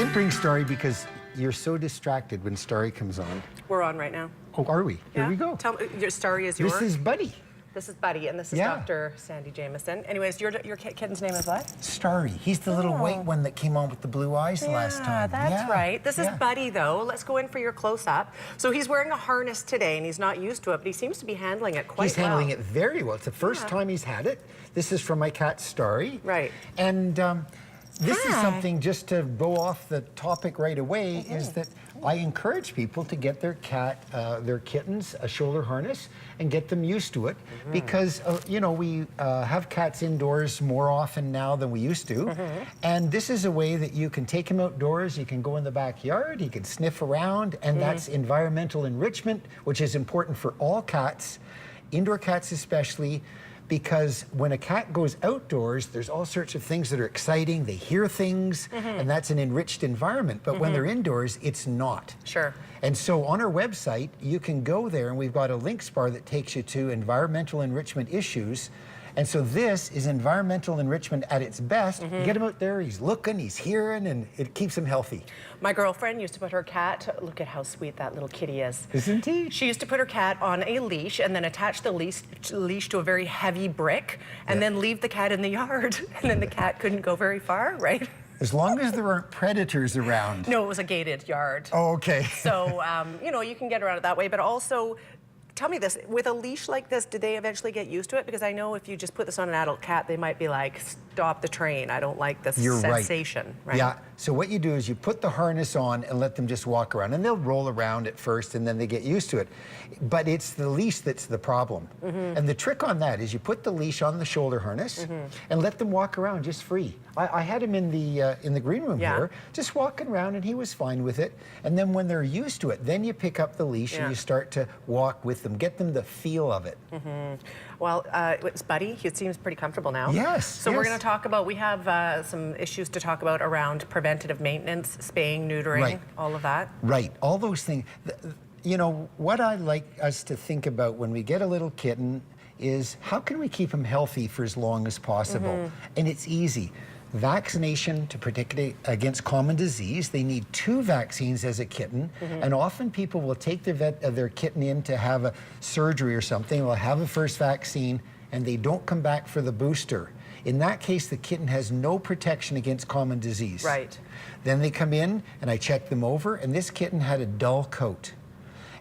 didn't bring Starry because you're so distracted when Starry comes on. We're on right now. Oh, are we? Yeah. Here we go. Tell me, your Starry is yours? This is Buddy. This is Buddy, and this is Dr. Sandy Jamieson. Anyways, your kitten's name is what? Starry. He's the little white one that came on with the blue eyes last time. That's right. This is Buddy, though. Let's go in for your close-up. So he's wearing a harness today, and he's not used to it, but he seems to be handling it quite well. He's handling it very well. It's the first time he's had it. This is from my cat, Starry. Right. And this is something, just to go off the topic right away, is that I encourage people to get their their kittens, a shoulder harness and get them used to it because, you know, we have cats indoors more often now than we used to. And this is a way that you can take him outdoors, you can go in the backyard, he can sniff around, and that's environmental enrichment, which is important for all cats, indoor cats especially, because when a cat goes outdoors, there's all sorts of things that are exciting. They hear things, and that's an enriched environment. But when they're indoors, it's not. Sure. And so on our website, you can go there, and we've got a links bar that takes you to environmental enrichment issues. And so this is environmental enrichment at its best. You get him out there, he's looking, he's hearing, and it keeps him healthy. My girlfriend used to put her cat, look at how sweet that little kitty is. Isn't he? She used to put her cat on a leash and then attach the leash to a very heavy brick and then leave the cat in the yard. And then the cat couldn't go very far, right? As long as there aren't predators around. No, it was a gated yard. Oh, okay. So, you know, you can get around it that way, but also, tell me this, with a leash like this, did they eventually get used to it? Because I know if you just put this on an adult cat, they might be like, stop the train, I don't like this sensation, right? Yeah, so what you do is you put the harness on and let them just walk around, and they'll roll around at first and then they get used to it. But it's the leash that's the problem. And the trick on that is you put the leash on the shoulder harness and let them walk around just free. I had him in the green room here, just walking around, and he was fine with it. And then when they're used to it, then you pick up the leash and you start to walk with them, get them the feel of it. Well, it's Buddy. He seems pretty comfortable now. Yes. So we're going to talk about, we have some issues to talk about around preventative maintenance, spaying, neutering, all of that. Right, all those things. You know, what I like us to think about when we get a little kitten is how can we keep him healthy for as long as possible? And it's easy. Vaccination to protect against common disease. They need 2 vaccines as a kitten, and often people will take their kitten in to have a surgery or something. They'll have a first vaccine, and they don't come back for the booster. In that case, the kitten has no protection against common disease. Right. Then they come in, and I check them over, and this kitten had a dull coat.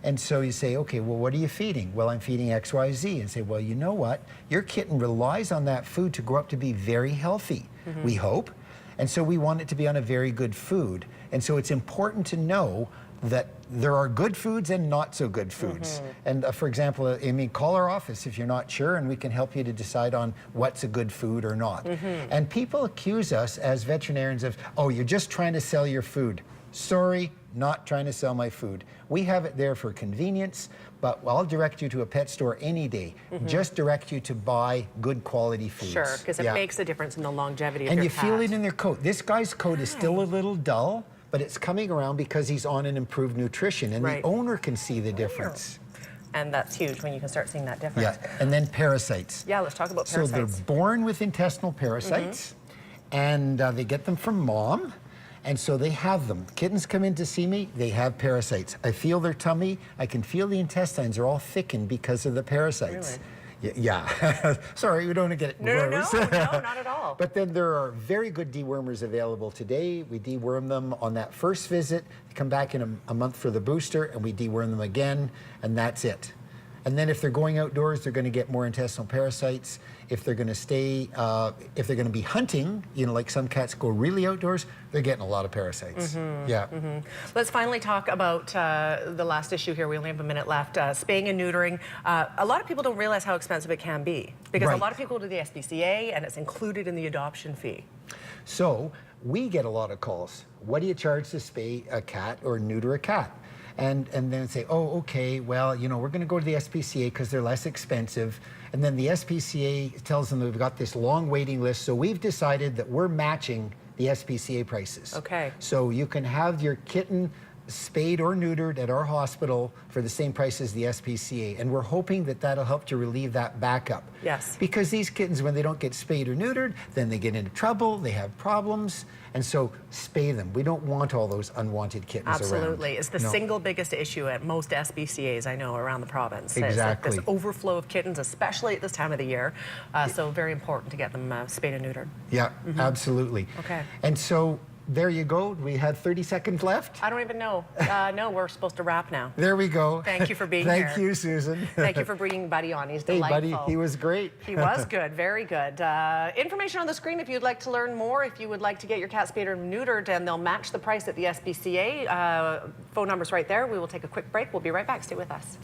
And so you say, okay, well, what are you feeding? Well, I'm feeding X, Y, Z. And say, well, you know what? Your kitten relies on that food to grow up to be very healthy, we hope. And so we want it to be on a very good food. And so it's important to know that there are good foods and not so good foods. And for example, I mean, call our office if you're not sure, and we can help you to decide on what's a good food or not. And people accuse us as veterinarians of, oh, you're just trying to sell your food. Sorry, not trying to sell my food. We have it there for convenience, but I'll direct you to a pet store any day. Just direct you to buy good quality foods. Sure, because it makes a difference in the longevity of your cat. And you feel it in their coat. This guy's coat is still a little dull, but it's coming around because he's on an improved nutrition, and the owner can see the difference. And that's huge when you can start seeing that difference. Yeah, and then parasites. Yeah, let's talk about parasites. So they're born with intestinal parasites, and they get them from mom. And so they have them. Kittens come in to see me, they have parasites. I feel their tummy, I can feel the intestines are all thickened because of the parasites. Really? Yeah. Sorry, we don't want to get it gross. No, not at all. But then there are very good dewormers available today. We deworm them on that first visit, they come back in a month for the booster, and we deworm them again, and that's it. And then if they're going outdoors, they're going to get more intestinal parasites. If they're going to stay, if they're going to be hunting, you know, like some cats go really outdoors, they're getting a lot of parasites. Let's finally talk about the last issue here. We only have a minute left. Spaying and neutering. A lot of people don't realize how expensive it can be because a lot of people go to the SPCA and it's included in the adoption fee. So we get a lot of calls. What do you charge to spay a cat or neuter a cat? And then say, oh, okay, well, you know, we're going to go to the SPCA because they're less expensive. And then the SPCA tells them that we've got this long waiting list. So we've decided that we're matching the SPCA prices. Okay. So you can have your kitten spayed or neutered at our hospital for the same price as the SPCA. And we're hoping that that'll help to relieve that backup. Yes. Because these kittens, when they don't get spayed or neutered, then they get into trouble, they have problems. And so spay them. We don't want all those unwanted kittens around. Absolutely. It's the single biggest issue at most SPCAs I know around the province. Exactly. It's like this overflow of kittens, especially at this time of the year. So very important to get them spayed and neutered. Yeah, absolutely. Okay. And so there you go. We had 30 seconds left. I don't even know. No, we're supposed to wrap now. There we go. Thank you for being here. Thank you, Susan. Thank you for bringing Buddy on. He's Hey, delightful. buddy, he was great. He was good, very good. Information on the screen if you'd like to learn more, if you would like to get your cat spayed or neutered, and they'll match the price at the SPCA. Phone number's right there. We will take a quick break. We'll be right back. Stay with us.